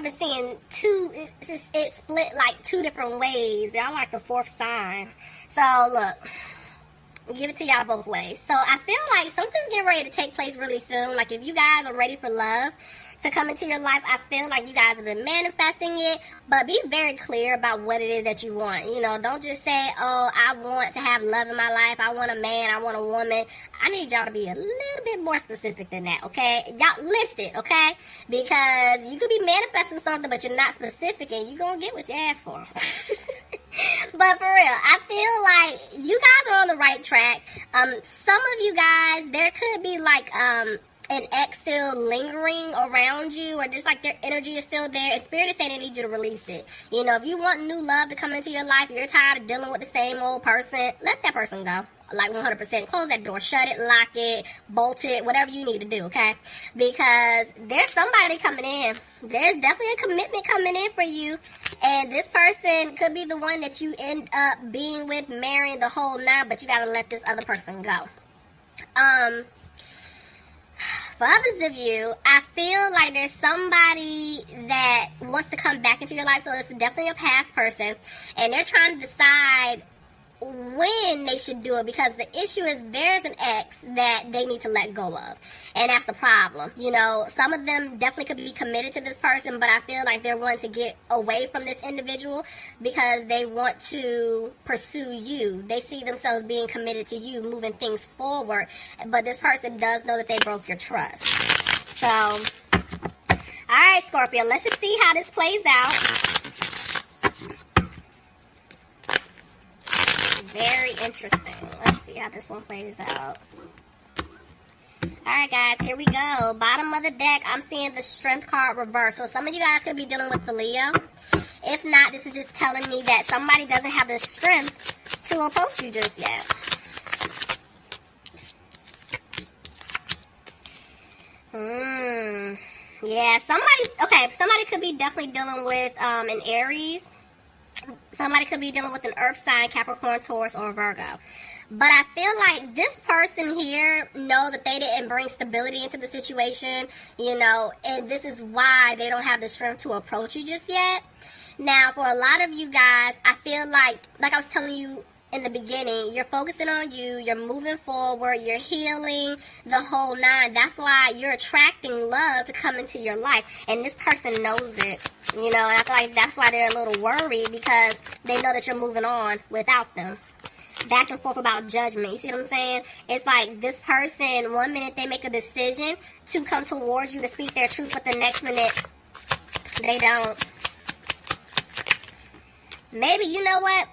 I've been seeing it split like two different ways. Y'all like the fourth sign. So look, give it to y'all both ways. So I feel like something's getting ready to take place really soon. Like if you guys are ready for love to come into your life, I feel like you guys have been manifesting it, but be very clear about what it is that you want. You know, don't just say, oh, I want to have love in my life, I want a man, I want a woman. I need y'all to be a little bit more specific than that, okay? Y'all list it, okay? Because you could be manifesting something, but you're not specific, and you're gonna get what you ask for. But for real, I feel like you guys are on the right track. Some of you guys, there could be like, an ex still lingering around you, or just like their energy is still there, and Spirit is saying they need you to release it. You know, if you want new love to come into your life, you're tired of dealing with the same old person, let that person go. Like 100%. Close that door, shut it, lock it, bolt it, whatever you need to do, okay? Because there's somebody coming in. There's definitely a commitment coming in for you, and this person could be the one that you end up being with, marrying, the whole nine, but you gotta let this other person go. For others of you, I feel like there's somebody that wants to come back into your life, so it's definitely a past person, and they're trying to decide when they should do it, because the issue is there's an ex that they need to let go of, and that's the problem. You know, some of them definitely could be committed to this person, but I feel like they're wanting to get away from this individual because they want to pursue you. They see themselves being committed to you, moving things forward, but this person does know that they broke your trust. So, alright, Scorpio, let's just see how this plays out. Very interesting. Let's see how this one plays out. Alright guys, here we go. Bottom of the deck, I'm seeing the Strength card reverse. So some of you guys could be dealing with the Leo. If not, this is just telling me that somebody doesn't have the strength to approach you just yet. Yeah, somebody could be definitely dealing with an Aries. Somebody could be dealing with an earth sign, Capricorn, Taurus, or Virgo. But I feel like this person here know that they didn't bring stability into the situation, you know, and this is why they don't have the strength to approach you just yet. Now, for a lot of you guys, I feel like I was telling you in the beginning, you're focusing on you, you're moving forward, you're healing, the whole nine. That's why you're attracting love to come into your life, and this person knows it, you know, and I feel like that's why they're a little worried, because they know that you're moving on without them. Back and forth about judgment, you see what I'm saying? It's like this person, one minute they make a decision to come towards you to speak their truth, but the next minute, they don't. Maybe, you know what?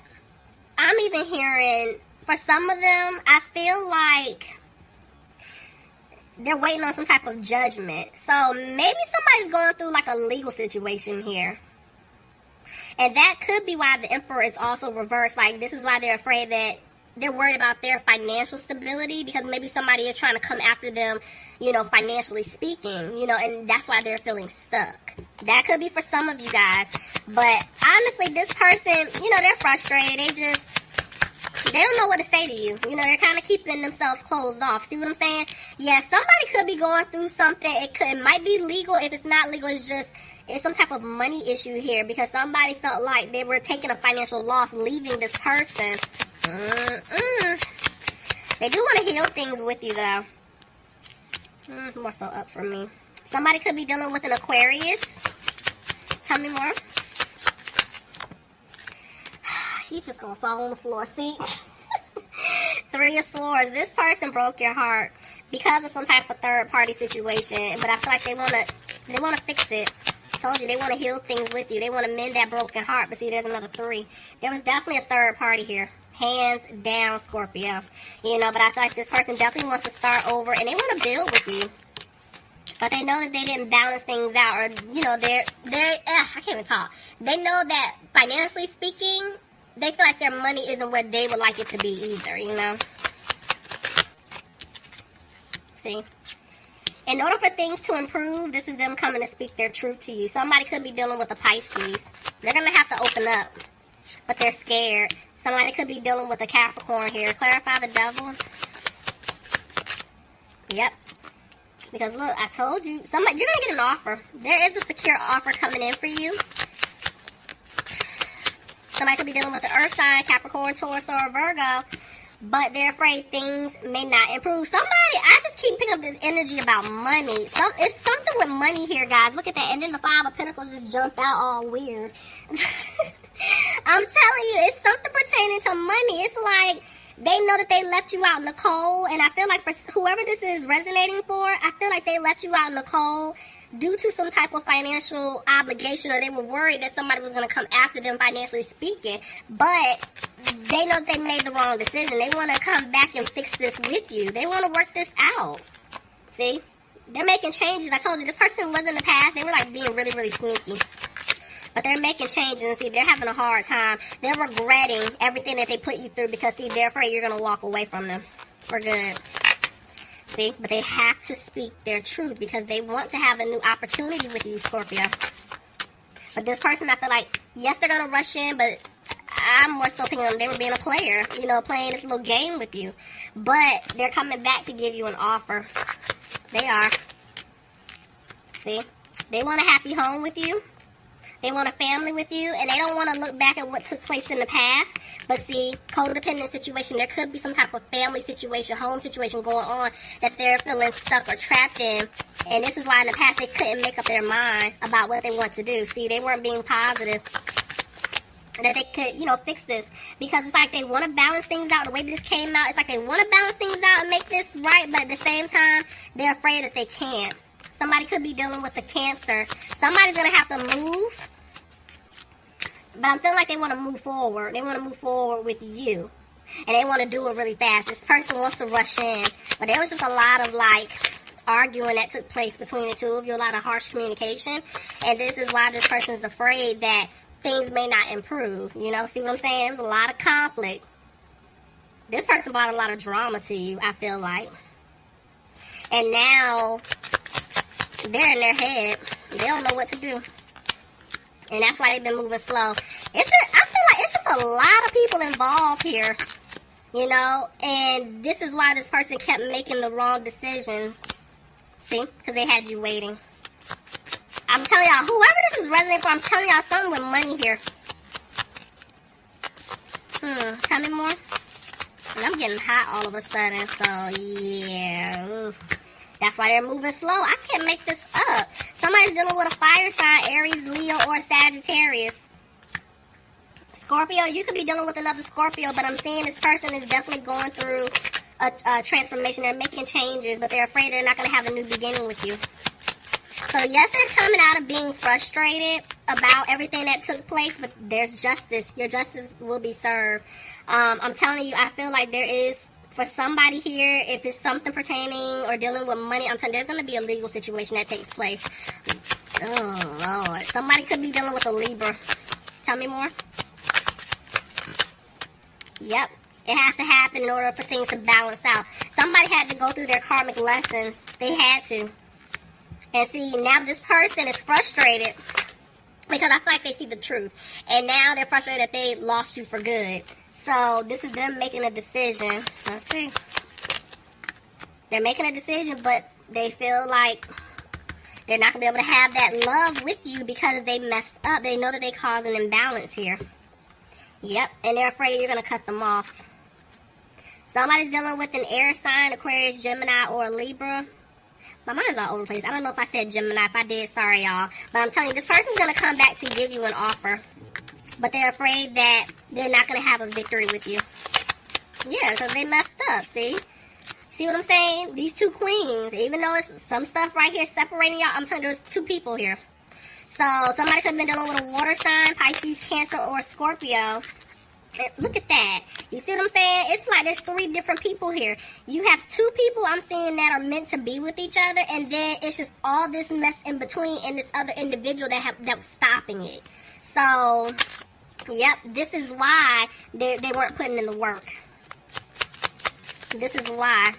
I'm even hearing, for some of them, I feel like they're waiting on some type of judgment. So maybe somebody's going through like a legal situation here. And that could be why the Emperor is also reversed. Like, this is why they're afraid that they're worried about their financial stability, because maybe somebody is trying to come after them, you know, financially speaking, you know, and that's why they're feeling stuck. That could be for some of you guys. But honestly, this person, you know, they're frustrated. They don't know what to say to you. You know, they're kind of keeping themselves closed off. See what I'm saying? Yeah, somebody could be going through something. It might be legal. If it's not legal, it's some type of money issue here, because somebody felt like they were taking a financial loss leaving this person. They do want to heal things with you, though. More so up for me. Somebody could be dealing with an Aquarius. Tell me more. He's just gonna fall on the floor. See? Three of Swords. This person broke your heart because of some type of third-party situation, but I feel like they wanna fix it. Told you, they want to heal things with you. They want to mend that broken heart. But see, there's another 3. There was definitely a third party here. Hands down, Scorpio. You know, but I feel like this person definitely wants to start over, and they want to build with you. But they know that they didn't balance things out, or, you know, I can't even talk. They know that financially speaking, they feel like their money isn't where they would like it to be either, you know. See? In order for things to improve, this is them coming to speak their truth to you. Somebody could be dealing with a Pisces. They're going to have to open up, but they're scared. Somebody could be dealing with a Capricorn here. Clarify the Devil. Yep. Because look, I told you, somebody, you're gonna get an offer. There is a secure offer coming in for you. Somebody could be dealing with the Earth sign, Capricorn, Taurus, or Virgo, but they're afraid things may not improve. Somebody, I just keep picking up this energy about money. It's something with money here, guys. Look at that. And then the Five of Pentacles just jumped out all weird. I'm telling you, it's something pertaining to money. It's like they know that they left you out in the cold. And I feel like for whoever this is resonating for, I feel like they left you out in the cold due to some type of financial obligation, or they were worried that somebody was going to come after them financially speaking. But they know they made the wrong decision. They want to come back and fix this with you. They want to work this out. See? They're making changes. I told you, this person was in the past. They were like being really, really sneaky. But they're making changes, and see, they're having a hard time. They're regretting everything that they put you through because, see, they're afraid you're going to walk away from them for good. See? But they have to speak their truth because they want to have a new opportunity with you, Scorpio. But this person, I feel like, yes, they're going to rush in, but I'm more so thinking they were being a player, you know, playing this little game with you. But they're coming back to give you an offer. They are. See? They want a happy home with you. They want a family with you, and they don't want to look back at what took place in the past. But see, codependent situation, there could be some type of family situation, home situation going on that they're feeling stuck or trapped in. And this is why in the past they couldn't make up their mind about what they want to do. See, they weren't being positive that they could, you know, fix this. Because it's like they want to balance things out. The way this came out, it's like they want to balance things out and make this right, but at the same time, they're afraid that they can't. Somebody could be dealing with a Cancer. Somebody's going to have to move. But I'm feeling like they want to move forward. They want to move forward with you. And they want to do it really fast. This person wants to rush in. But there was just a lot of, like, arguing that took place between the two of you. A lot of harsh communication. And this is why this person is afraid that things may not improve. You know, see what I'm saying? There was a lot of conflict. This person brought a lot of drama to you, I feel like. And now they're in their head. They don't know what to do. And that's why they've been moving slow. I feel like it's just a lot of people involved here. You know? And this is why this person kept making the wrong decisions. See? Because they had you waiting. I'm telling y'all, whoever this is resonating for, I'm telling y'all something with money here. Tell me more. And I'm getting hot all of a sudden. So, yeah. Oof. That's why they're moving slow. I can't make this up. Somebody's dealing with a fire sign, Aries, Leo, or Sagittarius. Scorpio, you could be dealing with another Scorpio, but I'm seeing this person is definitely going through a transformation. They're making changes, but they're afraid they're not going to have a new beginning with you. So, yes, they're coming out of being frustrated about everything that took place, but there's justice. Your justice will be served. I'm telling you, I feel like there is, for somebody here, if it's something pertaining or dealing with money, I'm telling you, there's going to be a legal situation that takes place. Oh, Lord. Somebody could be dealing with a Libra. Tell me more. Yep. It has to happen in order for things to balance out. Somebody had to go through their karmic lessons. They had to. And see, now this person is frustrated because I feel like they see the truth. And now they're frustrated that they lost you for good. So, this is them making a decision. Let's see. They're making a decision, but they feel like they're not going to be able to have that love with you because they messed up. They know that they caused an imbalance here. Yep, and they're afraid you're going to cut them off. Somebody's dealing with an air sign, Aquarius, Gemini, or Libra. My mind's all over the place. I don't know if I said Gemini. If I did, sorry, y'all. But I'm telling you, this person's going to come back to give you an offer. But they're afraid that they're not going to have a victory with you. Yeah, because they messed up, see? See what I'm saying? These two queens, even though it's some stuff right here separating y'all, I'm telling you, there's two people here. So, somebody could have been dealing with a water sign, Pisces, Cancer, or Scorpio. Look at that. You see what I'm saying? It's like there's three different people here. You have two people I'm seeing that are meant to be with each other, and then it's just all this mess in between and this other individual that was stopping it. So, yep, this is why they weren't putting in the work. This is why.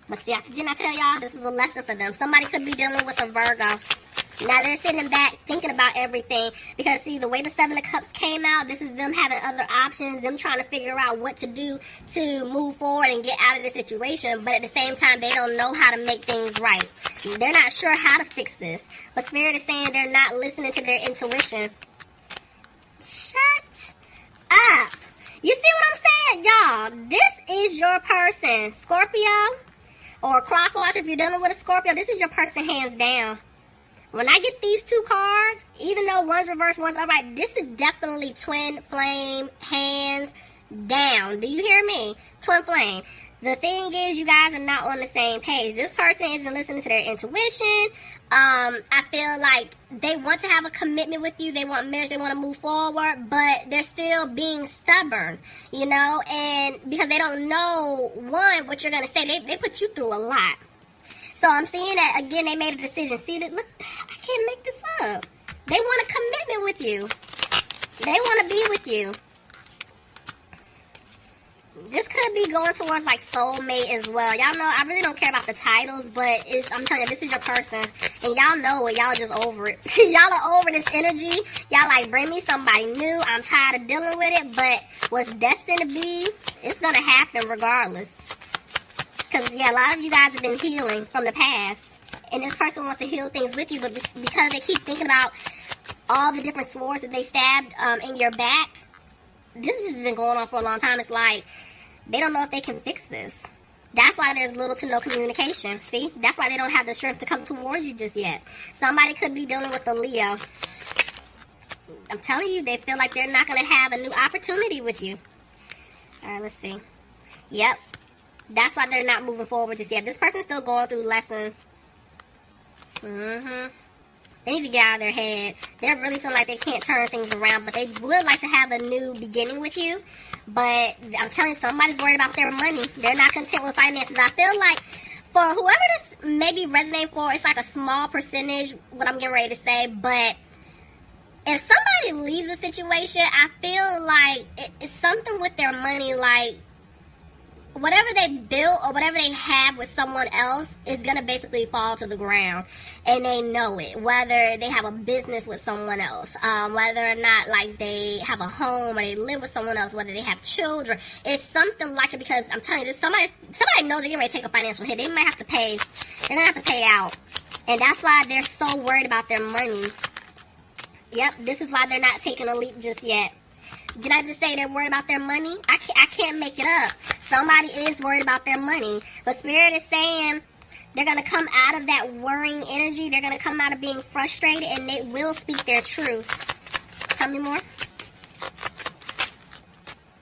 But see, didn't I tell y'all this was a lesson for them? Somebody could be dealing with a Virgo. Now they're sitting back thinking about everything because, see, the way the Seven of Cups came out, this is them having other options, them trying to figure out what to do to move forward and get out of the situation, but at the same time, they don't know how to make things right. They're not sure how to fix this, but Spirit is saying they're not listening to their intuition. Shut up. You see what I'm saying? Y'all, this is your person, Scorpio, or cross watch if you're dealing with a Scorpio. This is your person, hands down. When I get these two cards, even though one's reversed, one's upright, this is definitely twin flame, hands down. Do you hear me? Twin flame. The thing is, you guys are not on the same page. This person isn't listening to their intuition. I feel like they want to have a commitment with you. They want marriage. They want to move forward, but they're still being stubborn, you know, and because they don't know, one, what you're going to say. They put you through a lot. So I'm seeing that, again, they made a decision. See, that? Look, I can't make this up. They want a commitment with you. They want to be with you. This could be going towards, like, soulmate as well. Y'all know, I really don't care about the titles, but I'm telling you, this is your person. And y'all know it. Y'all just over it. Y'all are over this energy. Y'all like, bring me somebody new. I'm tired of dealing with it. But what's destined to be, it's going to happen regardless. Because, yeah, a lot of you guys have been healing from the past. And this person wants to heal things with you, but because they keep thinking about all the different swords that they stabbed in your back, this has been going on for a long time. It's like, they don't know if they can fix this. That's why there's little to no communication. See? That's why they don't have the strength to come towards you just yet. Somebody could be dealing with a Leo. I'm telling you, they feel like they're not going to have a new opportunity with you. All right, let's see. Yep. That's why they're not moving forward just yet. This person's still going through lessons. They need to get out of their head. They really feel like they can't turn things around, but they would like to have a new beginning with you. But I'm telling you, somebody's worried about their money. They're not content with finances. I feel like for whoever this maybe resonate for, it's like a small percentage, what I'm getting ready to say. But if somebody leaves a situation, I feel like it's something with their money, like whatever they built or whatever they have with someone else is going to basically fall to the ground. And they know it. Whether they have a business with someone else, whether or not like they have a home or they live with someone else, whether they have children. It's something like it because I'm telling you, somebody knows they're getting ready to take a financial hit. They might have to pay. They're going to have to pay out. And that's why they're so worried about their money. Yep, this is why they're not taking a leap just yet. Did I just say they're worried about their money? I can't make it up. Somebody is worried about their money. But Spirit is saying they're going to come out of that worrying energy. They're going to come out of being frustrated, and they will speak their truth. Tell me more.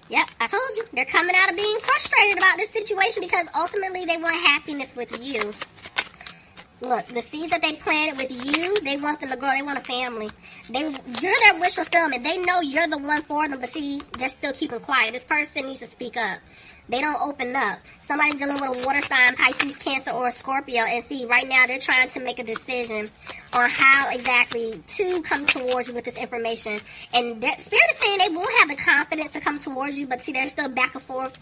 Yep, I told you. They're coming out of being frustrated about this situation because ultimately they want happiness with you. Look, the seeds that they planted with you, they want them to grow. They want a family. You're their wish fulfillment. They know you're the one for them, but see, they're still keeping quiet. This person needs to speak up. They don't open up. Somebody's dealing with a water sign, Pisces, Cancer, or a Scorpio, and see, right now they're trying to make a decision on how exactly to come towards you with this information. And Spirit is saying they will have the confidence to come towards you, but see, they're still back and forth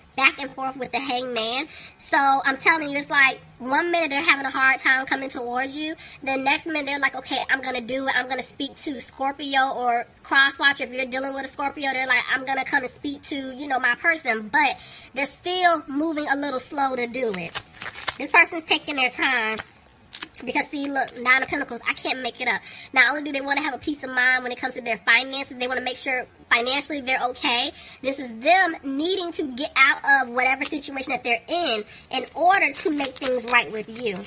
with the hangman. So I'm telling you, it's like 1 minute they're having a hard time coming towards you. The next minute they're like, okay, I'm going to do it. I'm going to speak to Scorpio or crosswatch. If you're dealing with a Scorpio, they're like, I'm going to come and speak to, my person. But they're still moving a little slow to do it. This person's taking their time. Because, see, look, Nine of Pentacles, I can't make it up. Not only do they want to have a peace of mind when it comes to their finances, they want to make sure financially they're okay. This is them needing to get out of whatever situation that they're in order to make things right with you.